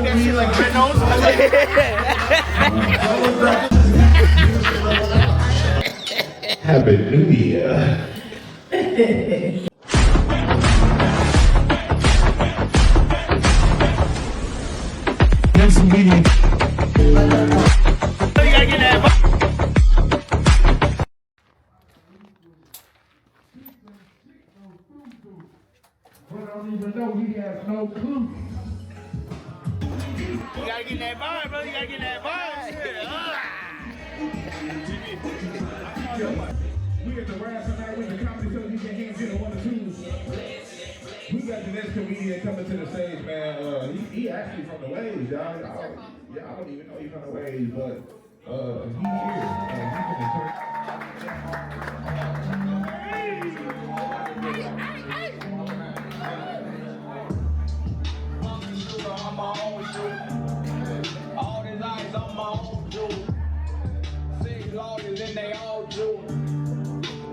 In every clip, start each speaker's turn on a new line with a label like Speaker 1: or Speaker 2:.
Speaker 1: that shit like red nose.
Speaker 2: Happy New Year. Next meeting.
Speaker 1: You gotta get that.
Speaker 2: I don't even know. He has no clue.
Speaker 1: You gotta get that vibe, bro. You gotta get that vibe.
Speaker 2: We at the Rap tonight with the comedy show. You can hands in one or two. We got the next comedian coming to the stage, man. He actually from the waves, y'all. Y'all don't even know he's from the waves, but he here. He's in the church.
Speaker 3: On my own shoe. All these eyes on my own jewel. 6 lawyers and they all jewel.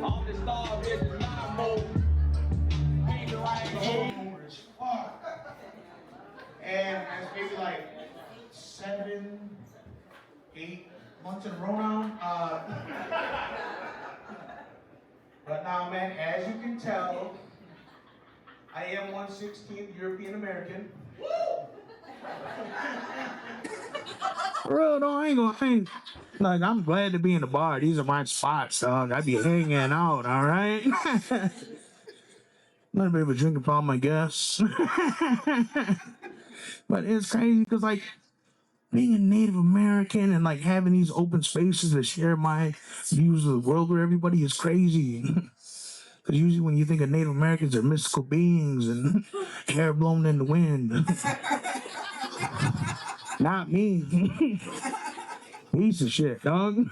Speaker 3: All the star bitches my move. Ain't the right
Speaker 1: And it's maybe like 7, 8 months in a row now. But now, man, as you can tell, I am 1/16th European American.
Speaker 4: Bro, no, I ain't. Like, I'm glad to be in the bar. These are my spots, dog. I be hanging out, all right? A little bit of a drinking problem, I guess. But it's crazy because, like, being a Native American and, like, having these open spaces to share my views of the world with everybody is crazy. Because usually when you think of Native Americans, they're mystical beings and hair blown in the wind. Not me. Piece of shit, dog.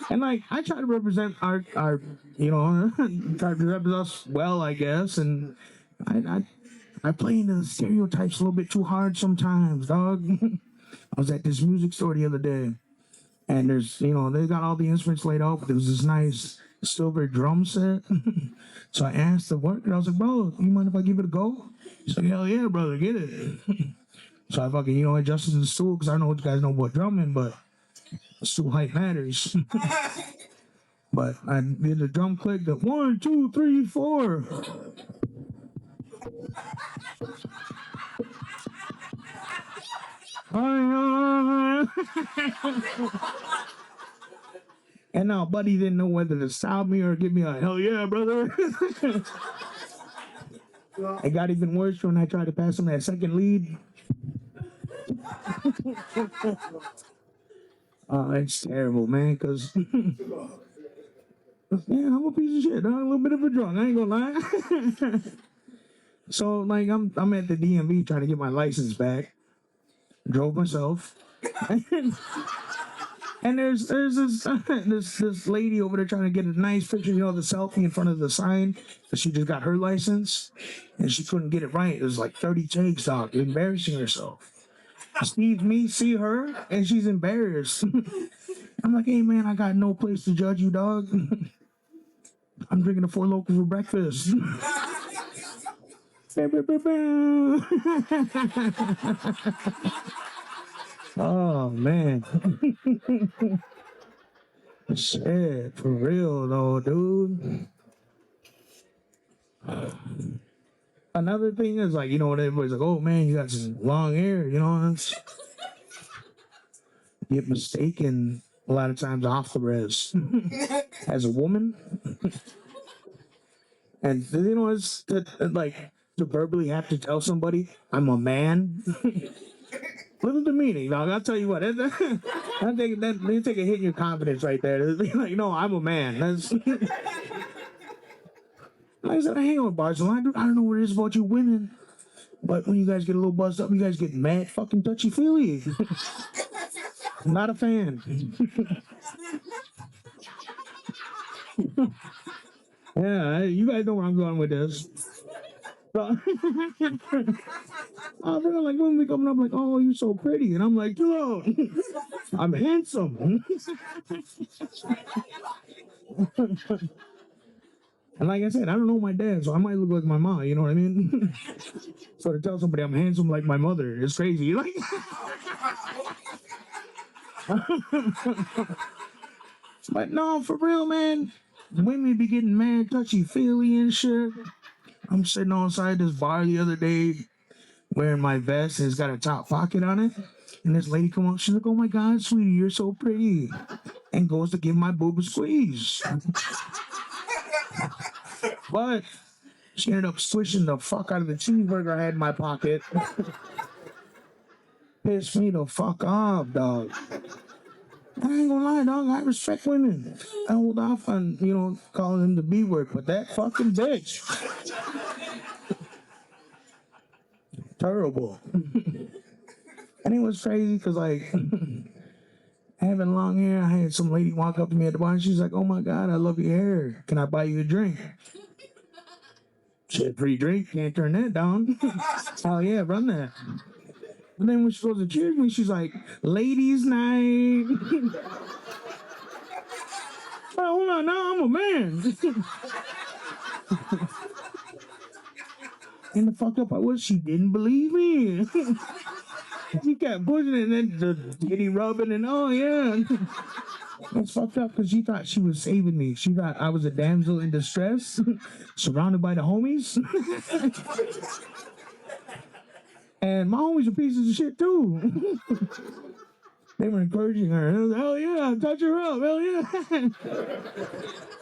Speaker 4: And like I try to represent our you know, try to represent us well, I guess. And I play into the stereotypes a little bit too hard sometimes, dog. I was at this music store the other day, and there's, you know, they got all the instruments laid out, but there was this nice silver drum set. So I asked the worker, I was like, bro, you mind if I give it a go? He's like, hell yeah, brother, get it. So I fucking, you know, adjusted the stool because I know what you guys know about drumming, but stool height matters. But I did the drum click, the 1, 2, 3, 4. And now buddy didn't know whether to stop me or give me a hell yeah, brother. It got even worse when I tried to pass him that second lead. It's terrible, man, because man, I'm a piece of shit, dog. A little bit of a drunk, I ain't gonna lie. So like I'm at the DMV trying to get my license back. Drove myself. And there's this lady over there trying to get a nice picture, you know, the selfie in front of the sign, because she just got her license and she couldn't get it right. It was like 30 takes, dog, embarrassing herself. Sees me, see her, and she's embarrassed. I'm like, hey man, I got no place to judge you, dog. I'm drinking a Four Loko for breakfast. Oh man. Shit, for real though, dude. Another thing is like, you know, what everybody's like, oh man, you got some long hair, you know, get mistaken a lot of times off the res as a woman. And you know, it's like to verbally have to tell somebody I'm a man. Little demeaning, dog. I'll tell you what. They take a hit in your confidence right there. Like, no, I'm a man. That's. Like I said, I hang out with Barcelona. I don't know what it is about you women, but when you guys get a little buzzed up, you guys get mad, fucking touchy feely. I'm not a fan. Yeah, you guys know where I'm going with this. So, I feel like women be coming up like, oh, you're so pretty. And I'm like, yo, I'm handsome. And like I said, I don't know my dad, so I might look like my mom, you know what I mean? So to tell somebody I'm handsome like my mother is crazy. Like, but no, for real, man. Women be getting mad, touchy-feely and shit. I'm sitting outside this bar the other day wearing my vest and it's got a top pocket on it. And this lady come up, she's like, oh my God, sweetie, you're so pretty. And goes to give my boob a squeeze. But she ended up squishing the fuck out of the cheeseburger I had in my pocket. Pissed me the fuck off, dog. I ain't gonna lie, dog. I respect women. I hold off on, calling them the B word, but that fucking bitch. Terrible. And it was crazy because, like, having long hair, I had some lady walk up to me at the bar and she's like, oh my God, I love your hair. Can I buy you a drink? Shit, free drink. Can't turn that down. Hell yeah, run that. But then when she goes to cheers me, she's like, ladies' night. Well, hold on, now I'm a man. And the fucked up part was she didn't believe me. She kept pushing it and then the titty rubbing and oh yeah. It's fucked up because she thought she was saving me. She thought I was a damsel in distress, surrounded by the homies. And my homies are pieces of shit too. They were encouraging her. Hell yeah, touch her up. Hell yeah.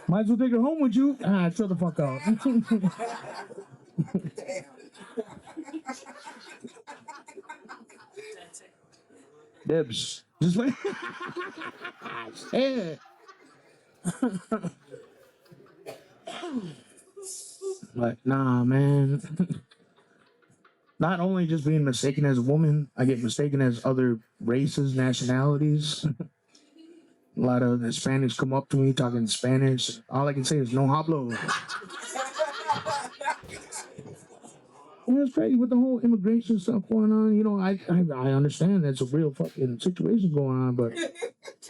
Speaker 4: Might as well take her home with you. Ah, shut the fuck up. Dibs. Just wait. Yeah. But nah, man. Not only just being mistaken as a woman, I get mistaken as other races, nationalities. A lot of Hispanics come up to me talking Spanish. All I can say is no hablo. And it's crazy with the whole immigration stuff going on. I understand that's a real fucking situation going on, but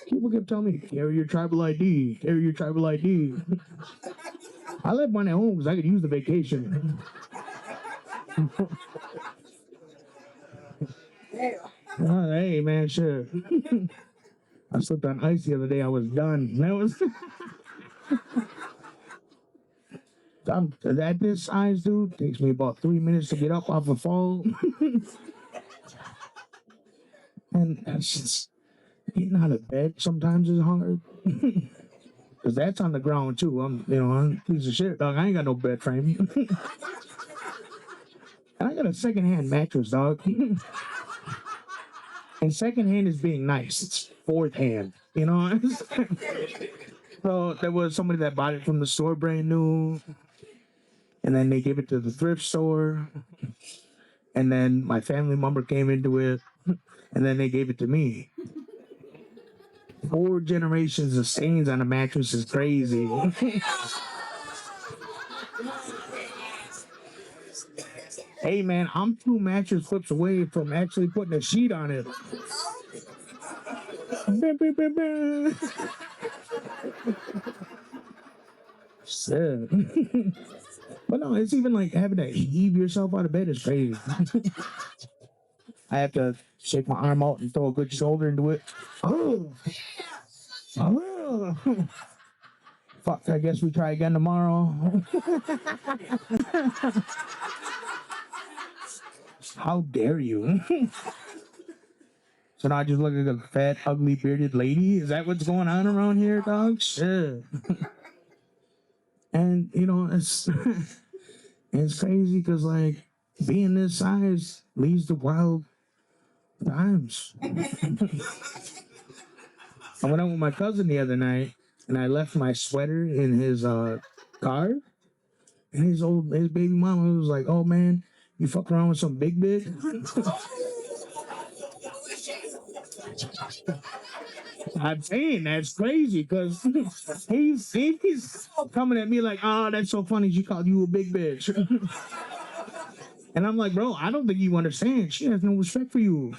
Speaker 4: people kept telling me, carry your tribal ID, carry your tribal ID. I left mine at home because I could use the vacation. Hey man, shit. I slipped on ice the other day. I was done. That was. I'm at this size, dude. Takes me about 3 minutes to get up off a fall. And that's just getting out of bed sometimes is hard. Cause that's on the ground too. I'm a piece of shit, dog. I ain't got no bed frame. And I got a secondhand mattress, dog. And secondhand is being nice. It's fourth hand, So there was somebody that bought it from the store brand new. And then they gave it to the thrift store. And then my family member came into it. And then they gave it to me. 4 generations of stains on a mattress is crazy. Hey man, I'm 2 mattress flips away from actually putting a sheet on it. Shit. But no, it's even like having to heave yourself out of bed is crazy. I have to shake my arm out and throw a good shoulder into it. Oh. Fuck, I guess we try again tomorrow. How dare you? So now I just look like a fat, ugly, bearded lady? Is that what's going on around here, dog? Shit. And, it's it's crazy because, like, being this size leads to wild times. I went out with my cousin the other night, and I left my sweater in his car. And his baby mama was like, oh, man, you fuck around with some big bitch? I'm saying that's crazy because he's coming at me like, oh, that's so funny. She called you a big bitch. And I'm like, bro, I don't think you understand. She has no respect for you.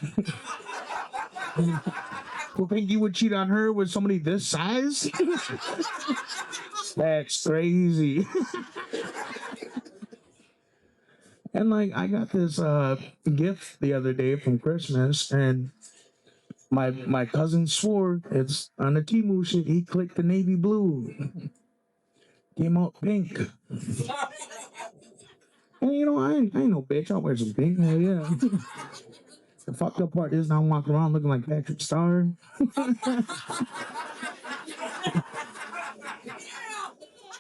Speaker 4: You think you would cheat on her with somebody this size? That's crazy. And like I got this gift the other day from Christmas, and my cousin swore it's on the Temu shit. He clicked the navy blue, came out pink. And you know, I ain't no bitch. I'll wear some pink. Hell yeah. The fucked up part is now I'm walking around looking like Patrick Star.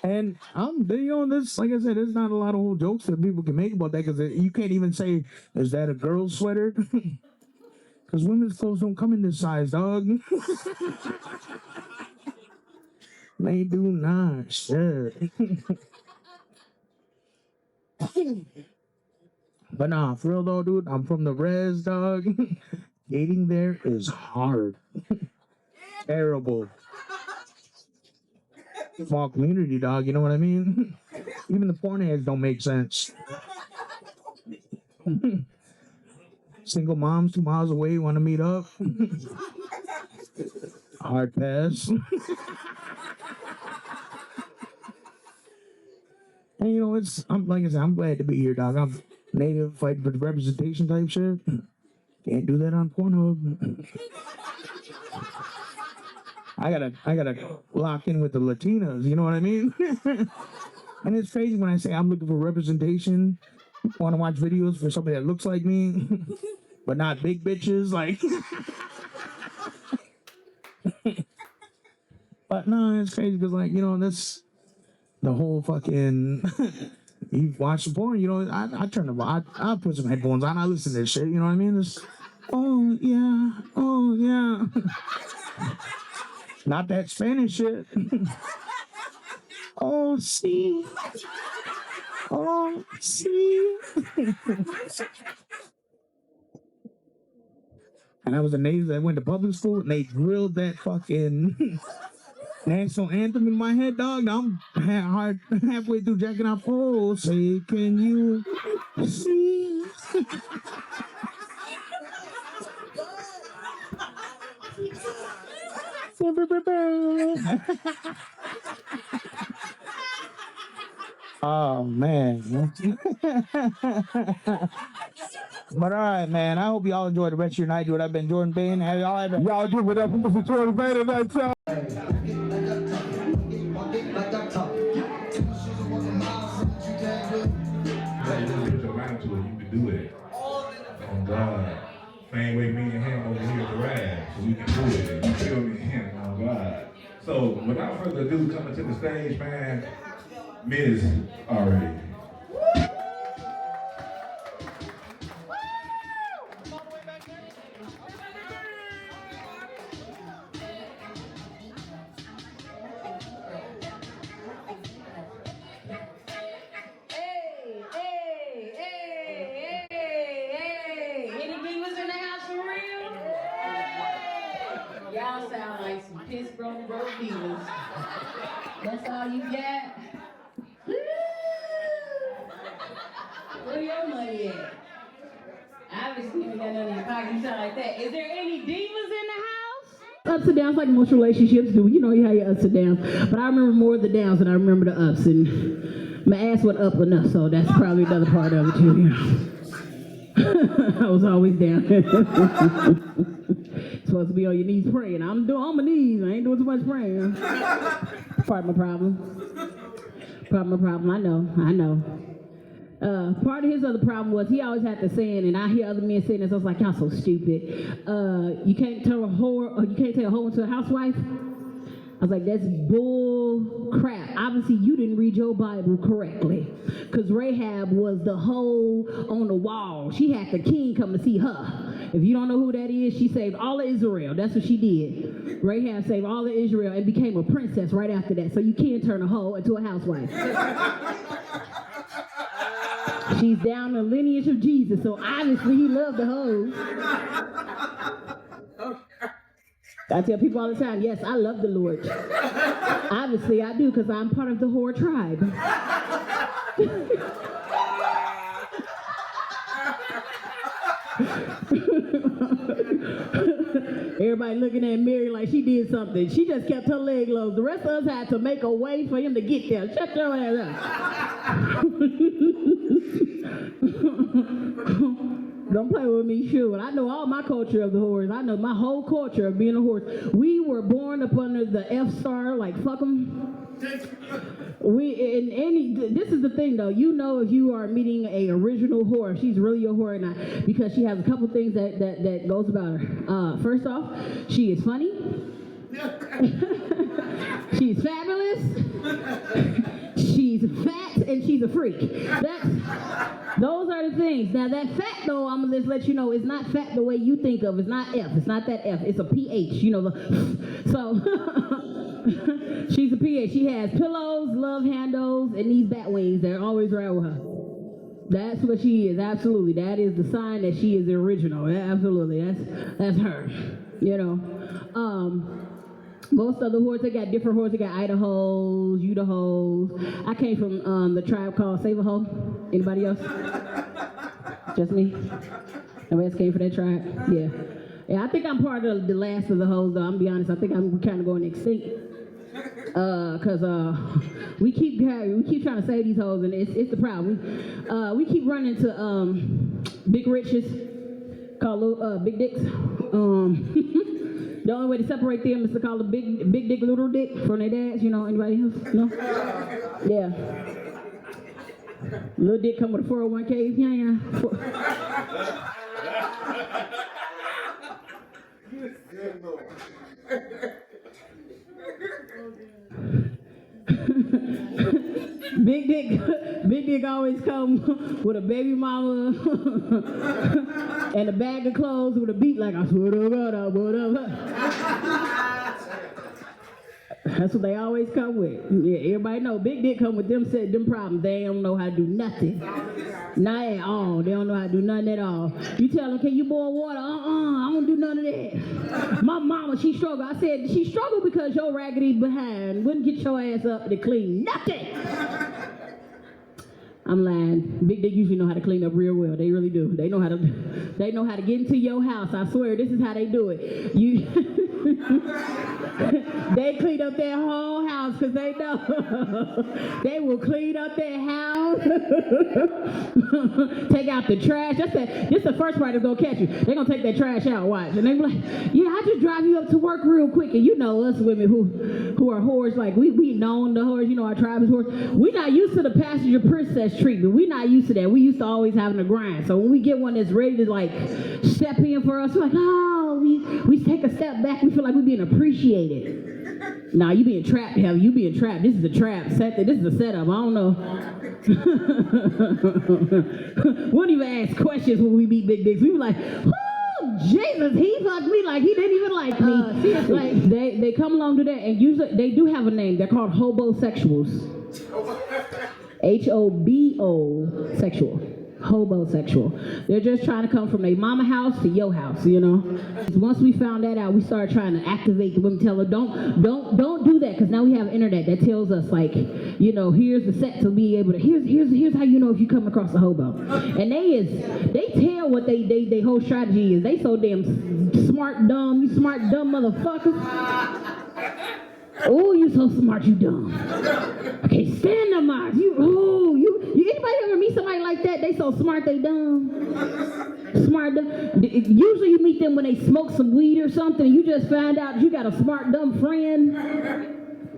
Speaker 4: And you know, this, like I said, there's not a lot of old jokes that people can make about that, because you can't even say, is that a girl's sweater? Because women's clothes don't come in this size, dog. They do not, shit. But nah, for real though, dude, I'm from the res, dog. Dating there is hard. Terrible. Small community, dog, you know what I mean? Even the porn ads don't make sense. Single moms 2 miles away want to meet up. Hard pass. And you know, like I said, I'm glad to be here, dog. I'm native, fighting for the representation type shit. Can't do that on Pornhub. I gotta lock in with the Latinas, you know what I mean? And it's crazy when I say I'm looking for representation, want to watch videos for somebody that looks like me, but not big bitches, like. But no, it's crazy because, like, you know, that's the whole fucking. You watch the porn, you know, I turn I put some headphones on, I listen to this shit, you know what I mean? It's, oh yeah. Not that Spanish shit. Oh, see. Oh, see. And I was a native that went to public school, and they drilled that fucking national anthem in my head, dog. Now I'm halfway through jacking off. Oh, say, can you see? Oh man. But all right, man. I hope y'all enjoy the rest of your night, dude. I've been Jordan Bain. Have y'all ever?
Speaker 2: Y'all give it up for Mr. Jordan Bain tonight, y'all. Put your mind to it, you can do it. Oh God. Same way me and him over here at the rag, so we can do it. You feel me? Oh God. So without further ado, coming to the stage, man, Ms. Already.
Speaker 5: Y'all sound like some piss broke divas. That's all you got? Woo! Where your money at? Obviously, you got nothing in your pocket. You sound like that. Is there any divas in the house? Ups and downs, like most relationships do. You know you have your ups and downs. But I remember more of the downs than I remember the ups. And my ass went up enough, so that's probably another part of it too. You know. I was always down. Supposed to be on your knees praying. I'm doing on my knees. I ain't doing too much praying. Part of my problem. I know. Part of his other problem was he always had to say it, and I hear other men saying this. I was like, y'all so stupid. You can't tell a hoe into a housewife. I was like, that's bull crap. Obviously, you didn't read your Bible correctly. Because Rahab was the hoe on the wall. She had the king come to see her. If you don't know who that is, she saved all of Israel. That's what she did. Rahab saved all of Israel and became a princess right after that. So you can't turn a hoe into a housewife. She's down the lineage of Jesus, so obviously he loved the hoes. I tell people all the time, yes, I love the Lord. Obviously, I do, because I'm part of the whore tribe. Everybody looking at Mary like she did something. She just kept her leg low. The rest of us had to make a way for him to get there. Shut your ass up. Don't play with me, sure. I know all my culture of the horse. I know my whole culture of being a horse. We were born up under the F star, like fuck 'em. This is the thing though, you know if you are meeting a original whore, if she's really your whore or not, because she has a couple things that goes about her. First off, she is funny. She's fabulous. She's fat and she's a freak. Those are the things. Now that fat though, I'm gonna just let you know, it's not fat the way you think of. It's not F. It's not that F. It's a PH. You know so. She's a PH. She has pillows, love handles, and these bat wings. They're always right with her. That's what she is. Absolutely. That is the sign that she is the original. Yeah, absolutely. That's her. You know. Most of the horses, they got different horses. They got Idahos, Udahos. I came from the tribe called Save-A-Ho. Anybody else? Just me? Nobody else came from that tribe? Yeah. Yeah, I think I'm part of the last of the hoes, though. I'm gonna be honest. I think I'm kind of going extinct. Cause we keep trying to save these hoes, and it's the problem. We keep running into big riches called big dicks. The only way to separate them is to call them big dick, little dick from their dads. You know, anybody else? No? Yeah. Little dick come with a 401k. Yeah. Big dick always come with a baby mama and a bag of clothes with a beat like I swear to God, I would have. That's what they always come with. Yeah, everybody know big dick come with them problems. They don't know how to do nothing. Not at all. They don't know how to do nothing at all. You tell them, can you boil water? I don't do none of that. My mama, she struggled. I said, she struggled because your raggedy behind wouldn't get your ass up to clean nothing. I'm lying. Big dick usually know how to clean up real well. They really do. They know how to get into your house. I swear, this is how they do it. They clean up their whole house because they know they will clean up their house. Take out the trash. This the first part that's gonna catch you. They're gonna take that trash out, watch. And they be like, yeah, I just drive you up to work real quick. And you know us women who are whores, like we known the whores, you know, our tribe is whores. We're not used to the passenger princess treatment. We're not used to that. We used to always having to grind. So when we get one that's ready to like step in for us, we're like, oh, we take a step back. We feel like we're being appreciated. Nah, you being trapped, hell, you being trapped. This is a trap. This is a setup. I don't know. We don't even ask questions when we meet big dicks. We be like, oh, Jesus, he fucked me like he didn't even like me. Like they come along to that, and usually they do have a name. They're called hobosexuals. Hobo sexual. Hobosexual. They're just trying to come from their mama house to your house, you know. Once we found that out, we started trying to activate the women. Tell her don't do that, because now we have internet that tells us like, you know, here's the set to be able to. Here's how you know if you come across a hobo. And they tell what they whole strategy is. They so damn smart dumb. You smart dumb motherfuckers. Oh, you so smart, you dumb. I can't stand them, Mark. You anybody ever meet somebody like that? They so smart, they dumb. Smart dumb. Usually you meet them when they smoke some weed or something, and you just find out you got a smart dumb friend.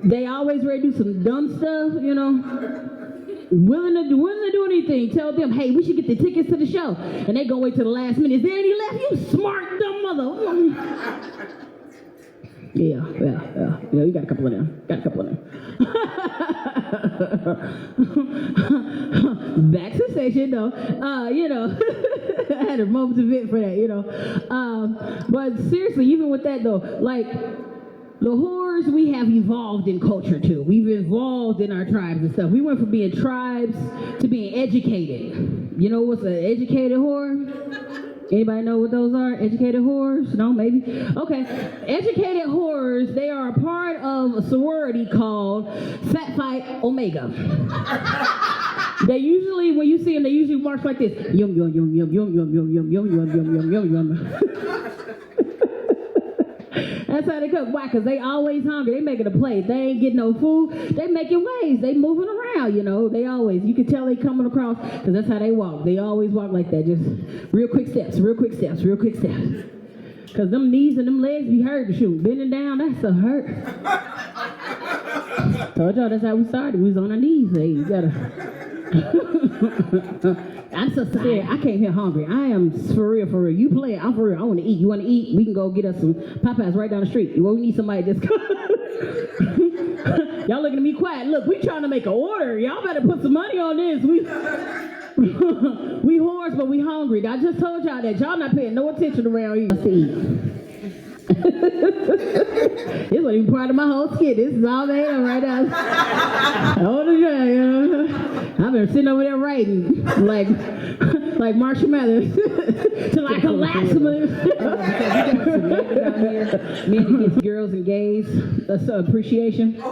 Speaker 5: They always ready to do some dumb stuff, you know. Willing to do anything. Tell them, hey, we should get the tickets to the show. And they go wait till the last minute. Is there any left? You smart dumb mother. Yeah, you got a couple of them. Back to station though. You know, I had a moment of it for that, you know. But seriously, even with that though, like the whores, we have evolved in culture too. We've evolved in our tribes and stuff. We went from being tribes to being educated. You know what's an educated whore? Anybody know what those are? Educated whores? No, maybe? Okay. Educated whores, they are a part of a sorority called Fat Fight Omega. They usually, when you see them, they usually march like this. Yum, yum, yum, yum, yum, yum, yum, yum, yum, yum, yum, yum, yum, yum. That's how they cook. Why? Because they always hungry. They making a plate. They ain't getting no food. They making waves. They moving around, you know. They always, you can tell they coming across because that's how they walk. They always walk like that. Just real quick steps, real quick steps, real quick steps. Because them knees and them legs be hurt. Shoot, bending down, that's a hurt. Told y'all that's how we started. We was on our knees. Hey, you gotta. I'm so scared. I came here hungry. I am for real, for real. You play it. I'm for real. I want to eat. You want to eat? We can go get us some Popeyes right down the street. Well, we need somebody just come. Y'all looking at me quiet. Look, we trying to make an order. Y'all better put some money on this. We whores, but we hungry. I just told y'all that. Y'all not paying no attention around here to eat. This wasn't even part of my whole skit. This is all made up right now. All the time, I've been sitting over there writing like Marshall Mathers till I collapse. Me and girls and gays appreciation.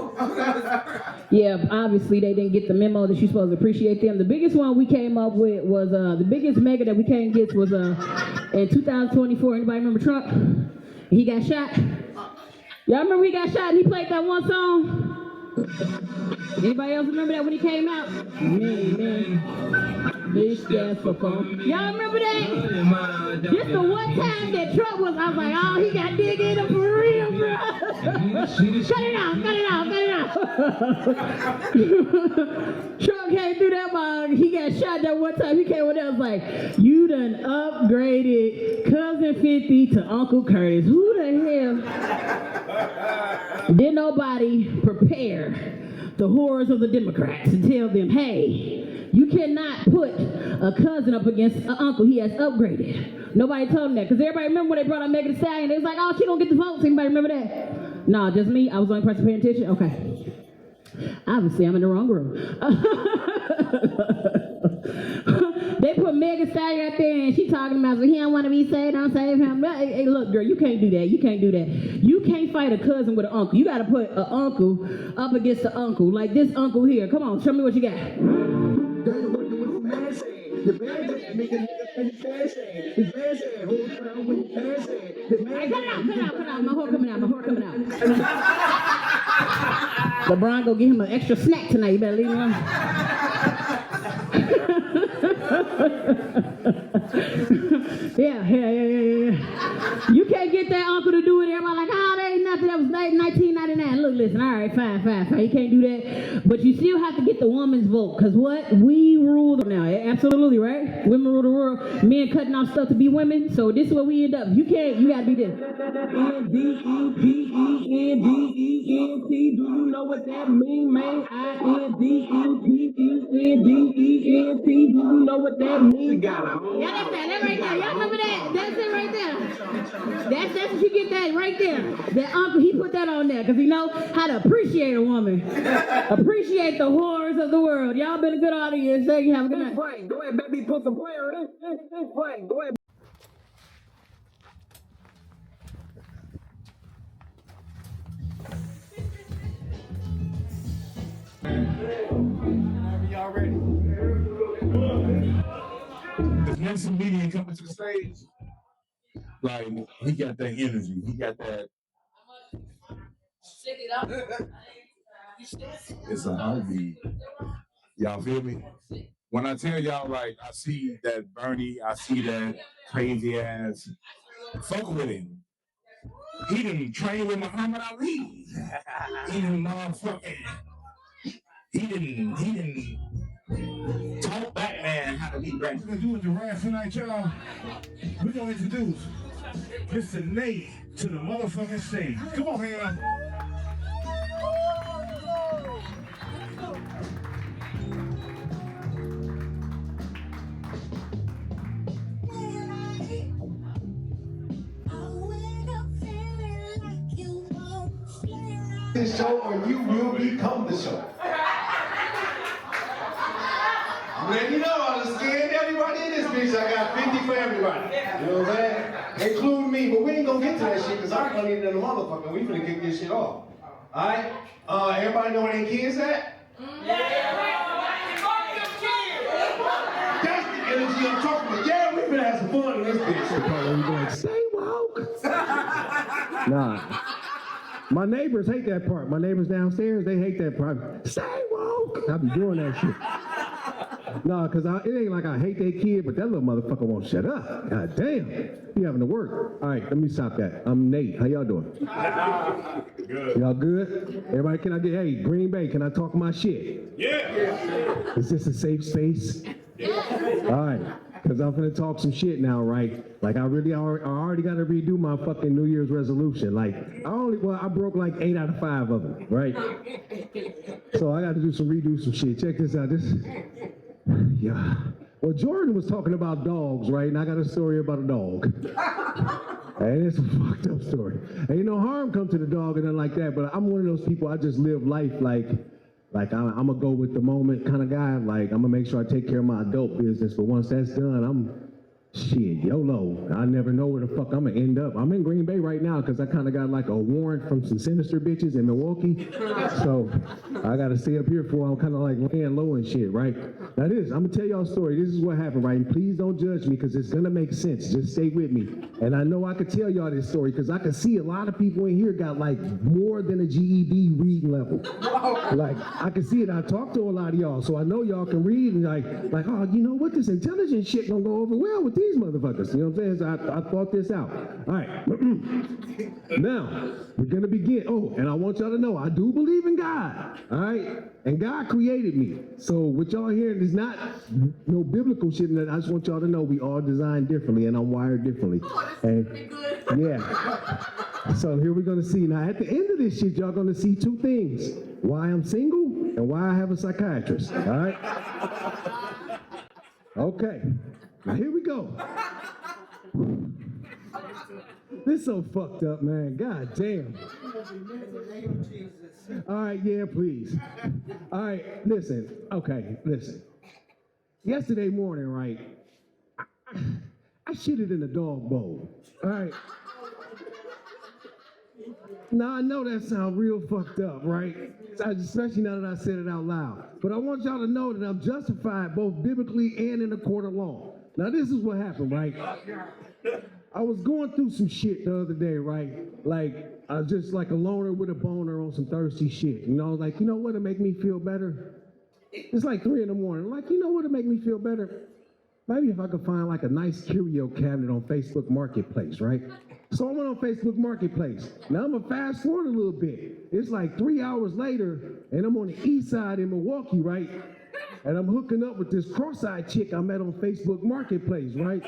Speaker 5: Yeah, obviously they didn't get the memo that you're supposed to appreciate them. The biggest one we came up with was the biggest mega that we came get was in 2024. Anybody remember Trump? He got shot. Y'all remember he got shot and he played that one song? Anybody else remember that when he came out? Man. Bitch, gas for phone. Y'all remember that? Just the one time that Trump was, I was like, oh, he got dig in him for real, bro. Cut it out. Trump came through that mug. He got shot that one time. He came with that. I was like, you done upgraded Cousin 50 to Uncle Curtis. Who the hell? Did nobody prepare the horrors of the Democrats and tell them, hey, you cannot put a cousin up against an uncle. He has upgraded. Nobody told him that. Because everybody remember when they brought out Megan Thee Stallion, they was like, oh, she don't get the votes. Anybody remember that? Nah, just me. I was the only person paying attention. Okay. Obviously, I'm in the wrong room. They put Megan Thee Stallion out there and she talking about, so he don't want to be saved, don't save him. Hey, look, girl, you can't do that. You can't do that. You can't fight a cousin with an uncle. You got to put an uncle up against an uncle. Like this uncle here. Come on, show me what you got. Cut out. My whore coming out. LeBron go get him an extra snack tonight. You better leave him alone. Yeah. You can't get that uncle to do it. Everybody like, oh, that ain't nothing. That was 1999. Look, listen. All right, fine. You can't do that. But you still have to get the woman's vote. Because what? We rule now. Absolutely, right? Women rule the world. Men cutting off stuff to be women. So this is where we end up. You can't. You got to be this. N-D-E-P-E-N-D-E-N-T. Do you know what that mean, man? I-N-D-E-P-E-N-D-E-N-T. Do you know what that mean? Yeah, that's that right there. Y'all remember that? That's it right there. That's what you get that right there. That uncle, he put that on there because he know how to appreciate a woman. Appreciate the horrors of the world. Y'all been a good audience. Thank you. Have a good night.
Speaker 3: Go ahead, baby, put some prayer in. Go ahead.
Speaker 2: Y'all ready? This next comedian coming to the stage, like, he got that energy. He got that. It's a heartbeat. Y'all feel me? When I tell y'all, like, I see that Bernie, I see that crazy ass, fuck with him. He didn't train with Muhammad Ali. He didn't taught Batman how to be Batman. We're gonna do a giraffe tonight, y'all. We're gonna introduce Mr. Nate to the motherfucking stage. Come on, man.
Speaker 6: This show or you will become the show. I'm letting you know, I done scared everybody in this bitch. I got 50 for everybody. You know what I'm saying? Including me, but we ain't gonna get to that shit because I'm gonna need another motherfucker. We finna kick this shit off. Alright? Everybody know where their kids at? That's the energy I'm talking about. Yeah, we finna have some fun in this bitch.
Speaker 2: Stay woke.
Speaker 7: Nah. My neighbors hate that part. My neighbors downstairs, they hate that part. Stay woke. I be doing that shit. Nah, cause it ain't like I hate that kid, but that little motherfucker won't shut up. God damn. He having to work. All right, let me stop that. I'm Nate. How y'all doing?
Speaker 2: Good.
Speaker 7: Y'all good? Everybody, can I get, hey, Green Bay, can I talk my shit?
Speaker 2: Yeah.
Speaker 7: Is this a safe space? All right, because I'm gonna talk some shit now, right? Like I already got to redo my fucking New Year's resolution. Like I broke like 8 out of 5 of them, right? So I got to redo some shit. Check this out. Yeah. Well, Jordan was talking about dogs, right? And I got a story about a dog. And it's a fucked up story. Ain't no harm come to the dog and nothing like that, but I'm one of those people, I just live life like I'm a go with the moment kind of guy. Like I'm gonna make sure I take care of my adult business, but once that's done, I'm shit, YOLO. I never know where the fuck I'm gonna end up. I'm in Green Bay right now because I kind of got like a warrant from some sinister bitches in Milwaukee. So I gotta stay up here for I'm kind of like laying low and shit, right? Now I'm gonna tell y'all a story. This is what happened, right? And please don't judge me because it's gonna make sense. Just stay with me. And I know I could tell y'all this story because I can see a lot of people in here got like more than a GED reading level. Like I can see it. I talk to a lot of y'all, so I know y'all can read and like, oh, you know what? This intelligent shit gonna go over well with these motherfuckers. You know what I'm saying? So I thought this out. All right. Now, we're going to begin. Oh, and I want y'all to know, I do believe in God. All right? And God created me. So what y'all hearing is not no biblical shit. And I just want y'all to know we all designed differently and I'm wired differently. And yeah. So here we're going to see. Now, at the end of this shit, y'all going to see 2 things. Why I'm single and why I have a psychiatrist. All right? Okay. Now here we go. This so fucked up, man. God damn. All right, yeah, please. All right, listen. Okay, listen. Yesterday morning, right, I shitted in a dog bowl. All right. Now, I know that sounds real fucked up, right? Especially now that I said it out loud. But I want y'all to know that I'm justified both biblically and in the court of law. Now, this is what happened, right? I was going through some shit the other day, right? Like, I was just like a loner with a boner on some thirsty shit. You know, I was like, you know what'll make me feel better? It's like 3 in the morning. I'm like, you know what'll make me feel better? Maybe if I could find like a nice curio cabinet on Facebook Marketplace, right? So I went on Facebook Marketplace. Now I'm gonna fast forward a little bit. It's like 3 hours later, and I'm on the east side in Milwaukee, right? And I'm hooking up with this cross-eyed chick I met on Facebook Marketplace, right?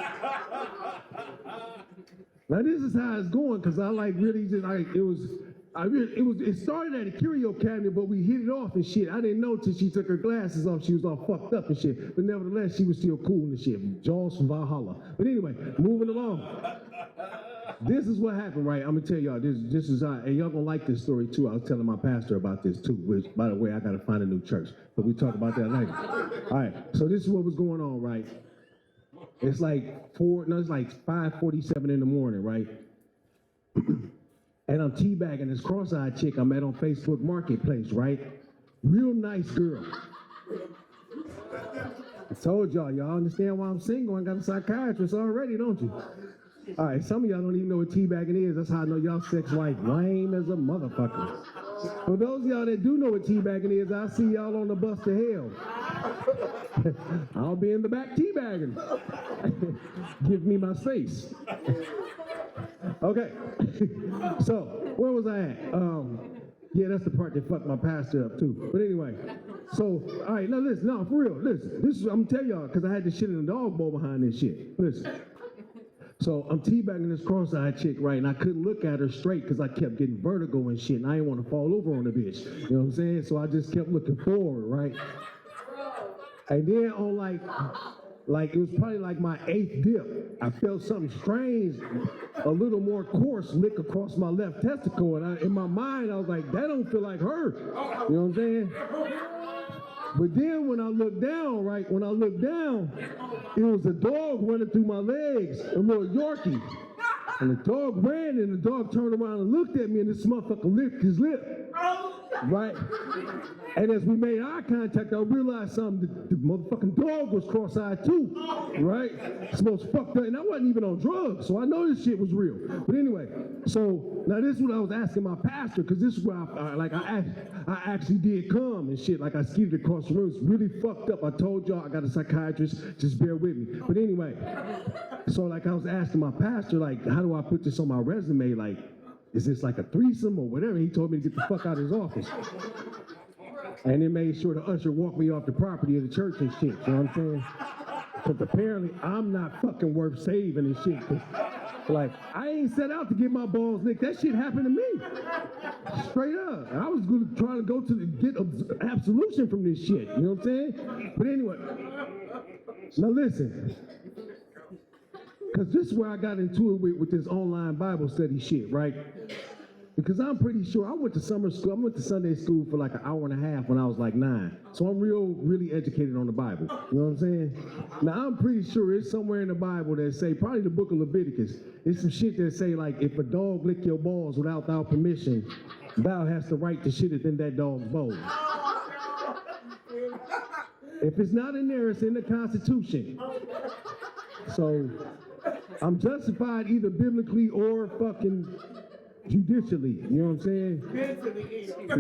Speaker 7: Now this is how it's going, cause I like really just it started at a curio cabinet, but we hit it off and shit. I didn't know till she took her glasses off, she was all fucked up and shit. But nevertheless, she was still cool and shit. Jaws from Valhalla. But anyway, moving along. This is what happened, right? I'm gonna tell y'all, this is and y'all gonna like this story too. I was telling my pastor about this too, which, by the way, I gotta find a new church. But we talk about that later. All right, so this is what was going on, right? It's like 5:47 in the morning, right? And I'm teabagging this cross-eyed chick I met on Facebook Marketplace, right? Real nice girl. I told y'all understand why I'm single and got a psychiatrist already, don't you? All right, some of y'all don't even know what teabagging is. That's how I know y'all sex life lame as a motherfucker. For those of y'all that do know what teabagging is, I'll see y'all on the bus to hell. I'll be in the back teabagging. Give me my space. Okay, so where was I at? Yeah, that's the part that fucked my pastor up too. But anyway, so, all right, now listen, no, for real, listen. This is, I'm gonna tell y'all, because I had this shit in the dog bowl behind this shit. Listen. So I'm teabagging this cross-eyed chick, right? And I couldn't look at her straight because I kept getting vertigo and shit, and I didn't want to fall over on the bitch. You know what I'm saying? So I just kept looking forward, right? And then on like it was probably like my 8th dip, I felt something strange, a little more coarse lick across my left testicle. And in my mind, I was like, that don't feel like her. You know what I'm saying? But then when I looked down, right, it was a dog running through my legs, a little Yorkie. And the dog ran, and the dog turned around and looked at me, and this motherfucker licked his lip. right? And as we made eye contact, I realized something. The motherfucking dog was cross-eyed too, right? It's most fucked up. And I wasn't even on drugs, so I know this shit was real. But anyway, so now this is what I was asking my pastor, because this is where I actually did come and shit. Like I skied across the room. It's really fucked up. I told y'all I got a psychiatrist. Just bear with me. But anyway, so like I was asking my pastor, like, how do I put this on my resume? Like, is this like a threesome or whatever? He told me to get the fuck out of his office. And then made sure the usher walked me off the property of the church and shit, you know what I'm saying? Because apparently I'm not fucking worth saving and shit. Like, I ain't set out to get my balls licked. That shit happened to me. Straight up. I was trying to go to get absolution from this shit, you know what I'm saying? But anyway, now listen. Because this is where I got into it with this online Bible study shit, right? Because I'm pretty sure I went to summer school. I went to Sunday school for like an hour and a half when I was like 9. So I'm really educated on the Bible. You know what I'm saying? Now I'm pretty sure it's somewhere in the Bible that say, probably the book of Leviticus. It's some shit that say like, if a dog lick your balls without thou permission, thou hast the right to shit it in that dog's bowl. If it's not in there, it's in the Constitution. So I'm justified either biblically or fucking judicially, you know what I'm saying?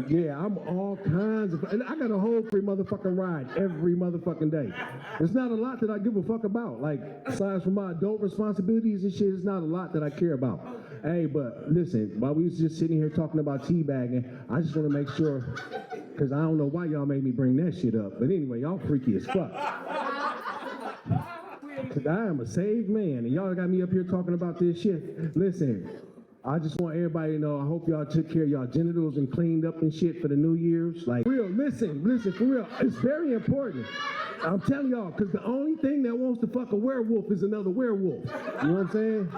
Speaker 7: Yeah, I'm all kinds of, and I got a whole free motherfucking ride every motherfucking day. It's not a lot that I give a fuck about. Like, aside from my adult responsibilities and shit, it's not a lot that I care about. Hey, but listen, while we was just sitting here talking about teabagging, I just want to make sure, because I don't know why y'all made me bring that shit up, but anyway, y'all freaky as fuck. Because I am a saved man, and y'all got me up here talking about this shit. Listen, I just want everybody to know, I hope y'all took care of y'all genitals and cleaned up and shit for the New Year's. Like, real, listen, for real, it's very important. I'm telling y'all, because the only thing that wants to fuck a werewolf is another werewolf. You know what I'm saying?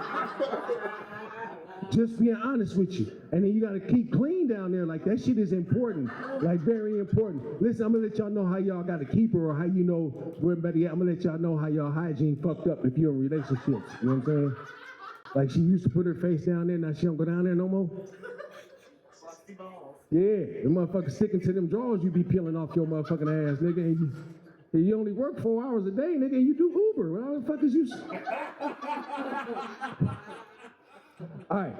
Speaker 7: Just being honest with you. And then you got to keep clean down there. Like, that shit is important. Like, very important. Listen, I'm going to let y'all know how y'all got to keep her or how you know where everybody at. I'm going to let y'all know how y'all hygiene fucked up if you're in relationships. You know what I'm saying? Like, she used to put her face down there, now she don't go down there no more. Yeah, the motherfucker sticking to them drawers you be peeling off your motherfucking ass, nigga. And you only work 4 hours a day, nigga, and you do Uber. What the fuck is you? All right.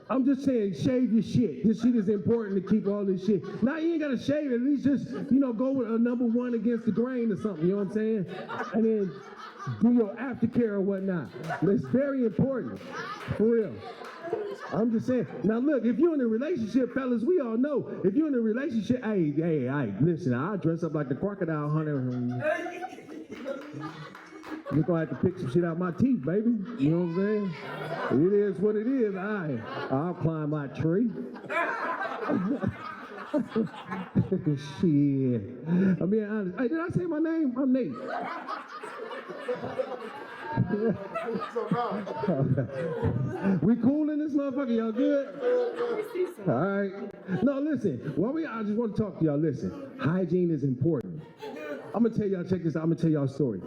Speaker 7: I'm just saying, shave your shit. This shit is important to keep all this shit. Now, you ain't got to shave it. At least just, go with a number 1 against the grain or something. You know what I'm saying? And then do your aftercare or whatnot. It's very important. For real. I'm just saying. Now, look, if you're in a relationship, fellas, we all know. If you're in a relationship, hey, listen, I dress up like the crocodile hunter. You're gonna have to pick some shit out my teeth, baby. You know what I'm saying? It is what it is. I'll climb my tree. Shit. I'm being honest. Hey, did I say my name? I'm Nate. We cool in this motherfucker? Y'all good? All right. No, listen. I just want to talk to y'all. Listen. Hygiene is important. I'm gonna tell y'all. Check this out. I'm gonna tell y'all a story.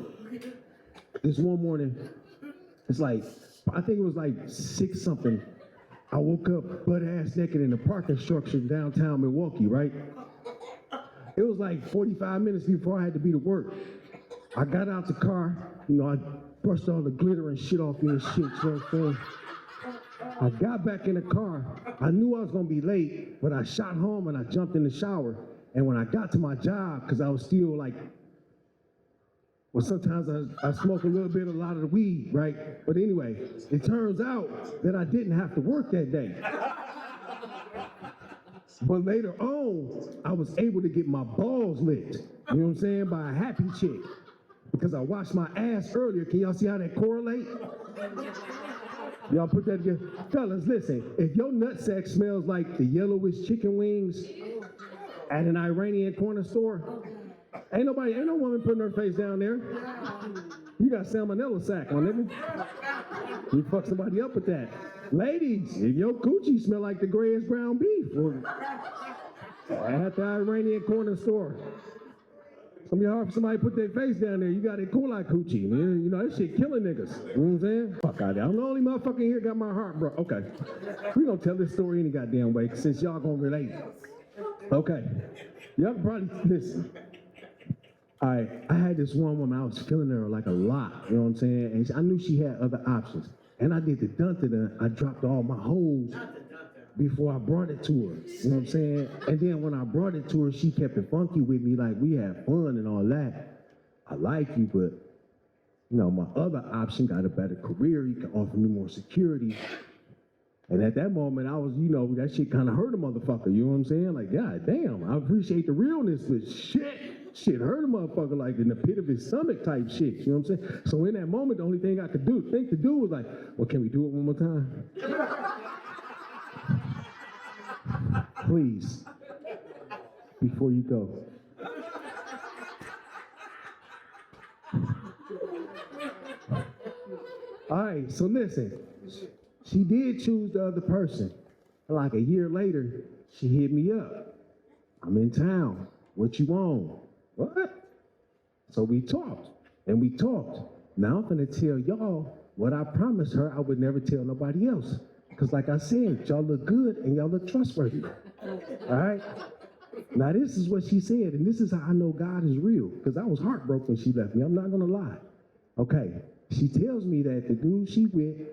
Speaker 7: This one morning, it's like, I think it was like 6 something. I woke up butt ass naked in the parking structure in downtown Milwaukee, right? It was like 45 minutes before I had to be to work. I got out the car, I brushed all the glitter and shit off me and shit, you know what I'm saying? I got back in the car. I knew I was gonna be late, but I shot home and I jumped in the shower. And when I got to my job, because I was still like, well, sometimes I smoke a lot of the weed, right? But anyway, it turns out that I didn't have to work that day. But later on, I was able to get my balls licked, you know what I'm saying, by a happy chick. Because I washed my ass earlier. Can y'all see how that correlate? Y'all put that together? Fellas, listen, if your nutsack smells like the yellowish chicken wings at an Iranian corner store, ain't no woman putting her face down there. You got salmonella sack, my nigga. You fuck somebody up with that. Ladies, if your coochie smell like the grayest ground beef, or at the Iranian corner store. It's gonna be hard for somebody to put their face down there. You got that coli coochie, man. You know, that shit killing niggas. You know what I'm saying? Fuck out there. I'm the only motherfucker here got my heart, bro. Okay. We gonna tell this story any goddamn way since y'all gonna relate. Okay. Y'all probably, listen. I had this one woman, I was feeling her like a lot, you know what I'm saying? And I knew she had other options. And I did the dun-dun-dun. I dropped all my hoes before I brought it to her, you know what I'm saying? And then when I brought it to her, she kept it funky with me, like we had fun and all that. I like you, but you know, my other option got a better career. You can offer me more security. And at that moment, I was, you know, that shit kind of hurt a motherfucker, you know what I'm saying? Like, God damn, I appreciate the realness, but shit hurt a motherfucker like in the pit of his stomach type shit, you know what I'm saying? So in that moment, the only thing I could think to do was like, well, can we do it one more time? Please, before you go. All right, so listen, she did choose the other person. Like a year later, she hit me up. I'm in town. What you want? What? So we talked, and we talked. Now I'm gonna tell y'all what I promised her I would never tell nobody else. Because like I said, y'all look good and y'all look trustworthy. All right? Now this is what she said, and this is how I know God is real. Because I was heartbroken when she left me. I'm not gonna lie. Okay, she tells me that the dude she with,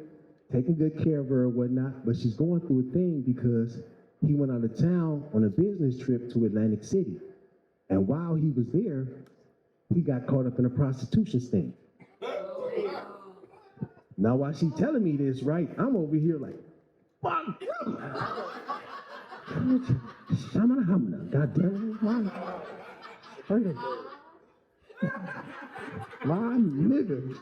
Speaker 7: taking good care of her or whatnot, but she's going through a thing because he went out of town on a business trip to Atlantic City. And while he was there, he got caught up in a prostitution sting. Now while she telling me this, right, I'm over here like, fuck you. God damn it, my nigga.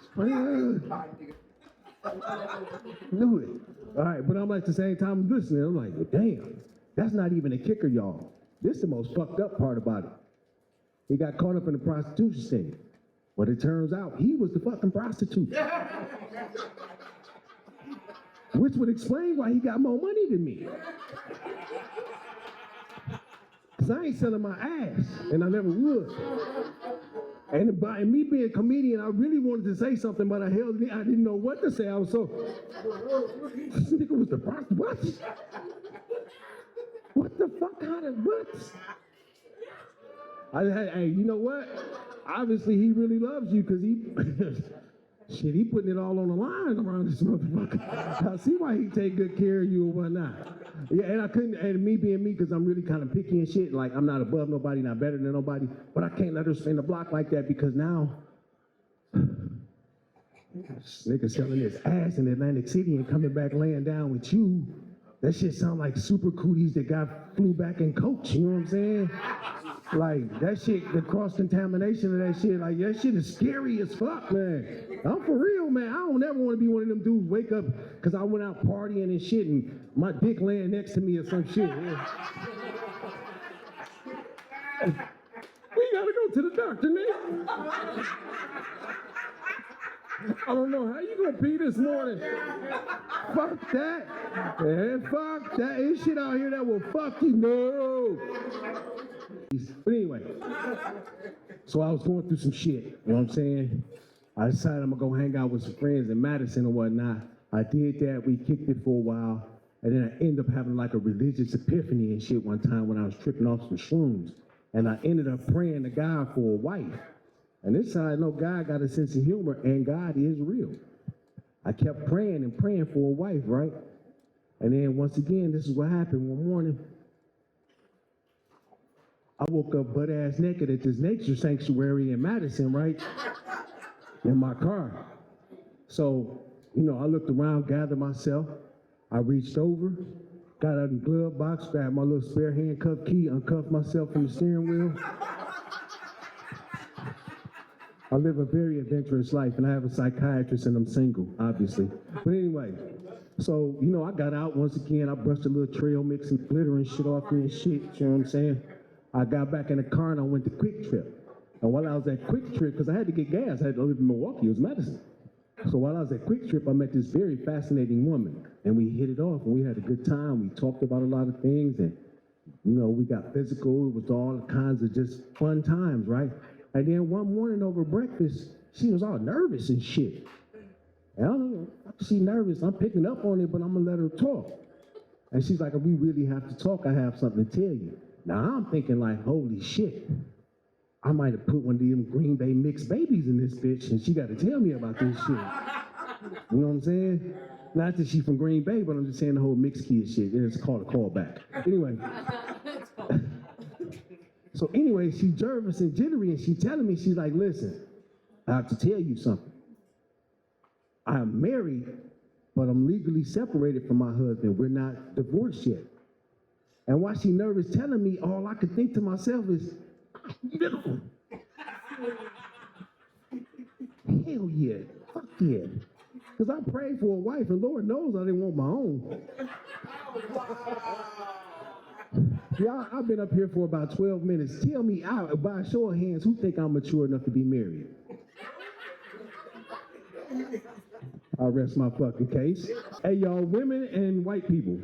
Speaker 7: Knew it. All right, but I'm like, at the same time I'm listening, I'm like, well, damn, that's not even a kicker, y'all. This is the most fucked up part about it. He got caught up in the prostitution thing. But it turns out he was the fucking prostitute. Which would explain why he got more money than me. Because I ain't selling my ass, and I never would. And by me being a comedian, I really wanted to say something, but I didn't know what to say. I was so, this nigga was the prostitute. What? What the fuck out of what? Hey, you know what? Obviously, he really loves you because he putting it all on the line around this motherfucker. I see why he take good care of you or whatnot. Yeah, and I couldn't, and me being me, because I'm really kind of picky and shit, like I'm not above nobody, not better than nobody, but I can't let her spin the block like that because now, this nigga selling his ass in Atlantic City and coming back laying down with you. That shit sound like super cooties that flew back in coach, you know what I'm saying? Like, that shit, the cross-contamination of that shit, like, that shit is scary as fuck, man. I'm for real, man. I don't ever want to be one of them dudes wake up because I went out partying and shit and my dick laying next to me or some shit. Yeah. We gotta go to the doctor, man. I don't know how you gonna pee this morning. Fuck that. Man, fuck that. There's shit out here that will fuck you. No. But anyway, so I was going through some shit, you know what I'm saying? I decided I'm gonna go hang out with some friends in Madison and whatnot. I did that, we kicked it for a while, and then I ended up having like a religious epiphany and shit one time when I was tripping off some shrooms. And I ended up praying to God for a wife. And this side, I know God got a sense of humor, and God is real. I kept praying and praying for a wife, right? And then once again, this is what happened one morning. I woke up butt-ass naked at this nature sanctuary in Madison, right? In my car. So, you know, I looked around, gathered myself. I reached over, got out of the glove box, grabbed my little spare handcuff key, uncuffed myself from the steering wheel. I live a very adventurous life, and I have a psychiatrist, and I'm single, obviously. But anyway, so, you know, I got out once again. I brushed a little trail mix and glitter and shit off me and shit, you know what I'm saying? I got back in the car, and I went to Quick Trip. And while I was at Quick Trip, because I had to get gas, I had to live in Milwaukee, it was Madison. So while I was at Quick Trip, I met this very fascinating woman, and we hit it off, and we had a good time. We talked about a lot of things, and, you know, we got physical. It was all kinds of just fun times, right? And then one morning over breakfast, she was all nervous and shit. And I don't know, she nervous. I'm picking up on it, but I'm gonna let her talk. And she's like, if we really have to talk, I have something to tell you. Now I'm thinking like, holy shit. I might have put one of them Green Bay mixed babies in this bitch, and she got to tell me about this shit. You know what I'm saying? Not that she from Green Bay, but I'm just saying the whole mixed kid shit. It's called a callback. Anyway. So anyway, she nervous and jittery, and she telling me, she's like, listen, I have to tell you something. I'm married, but I'm legally separated from my husband. We're not divorced yet. And while she nervous telling me, all I could think to myself is, no. Hell yeah, fuck yeah. Because I prayed for a wife, and Lord knows I didn't want my own. Yeah, I've been up here for about 12 minutes. Tell me out, by a show of hands, who think I'm mature enough to be married? I'll rest my fucking case. Hey, y'all, women and white people,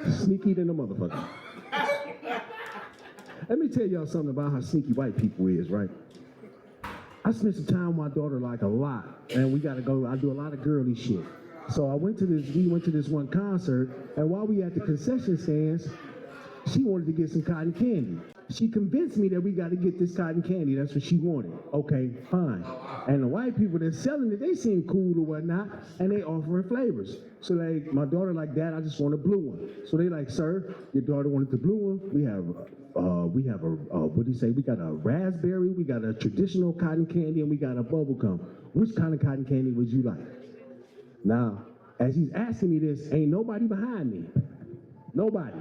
Speaker 7: sneaky than a motherfucker. Let me tell y'all something about how sneaky white people is, right? I spent some time with my daughter like a lot, and we gotta go, I do a lot of girly shit. So we went to this one concert, and while we at the concession stands, she wanted to get some cotton candy. She convinced me that we got to get this cotton candy. That's what she wanted. Okay, fine. And the white people that's selling it, they seem cool or whatnot, and they offering flavors. So like, my daughter like, Dad, I just want a blue one. So they like, sir, your daughter wanted the blue one. We have a what do you say? We got a raspberry, we got a traditional cotton candy, and we got a bubble gum. Which kind of cotton candy would you like? Now, as he's asking me this, ain't nobody behind me. Nobody.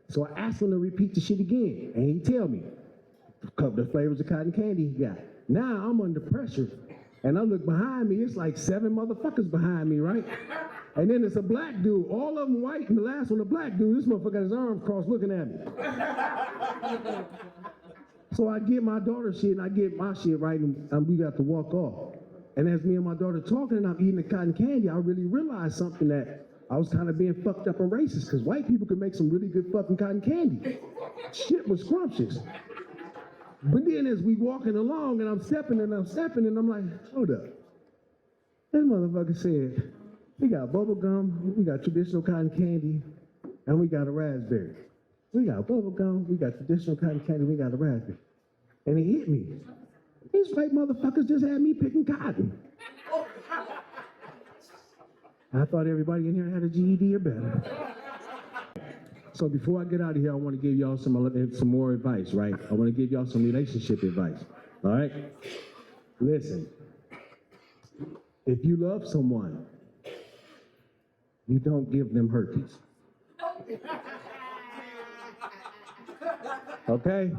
Speaker 7: So I asked him to repeat the shit again, and he tell me the flavors of cotton candy he got. Now I'm under pressure, and I look behind me, it's like 7 motherfuckers behind me, right? And then it's a black dude, all of them white, and the last one a black dude. This motherfucker got his arms crossed looking at me. So I get my daughter shit, and I get my shit right, and we got to walk off. And as me and my daughter talking, and I'm eating the cotton candy, I really realized something, that I was kind of being fucked up and racist, because white people could make some really good fucking cotton candy. Shit was scrumptious. But then as we walking along, and I'm stepping, and I'm like, hold up. This motherfucker said, we got bubble gum, we got traditional cotton candy, and we got a raspberry. We got bubble gum, we got traditional cotton candy, we got a raspberry. And it hit me. These white motherfuckers just had me picking cotton. I thought everybody in here had a GED or better. So before I get out of here, I want to give y'all some more advice, right? I want to give y'all some relationship advice, all right? Listen, if you love someone, you don't give them herpes. Okay?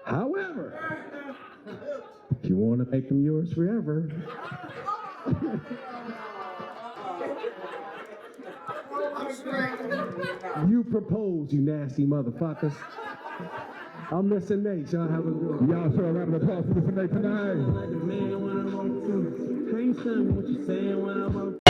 Speaker 7: However, if you want to make them yours forever, you propose, you nasty motherfuckers. I'm Mr. Nate. Y'all have a good one.
Speaker 2: Y'all show a round of applause for Mr. Nate tonight.
Speaker 8: Like a man when I want to. Can't stand what you saying when I want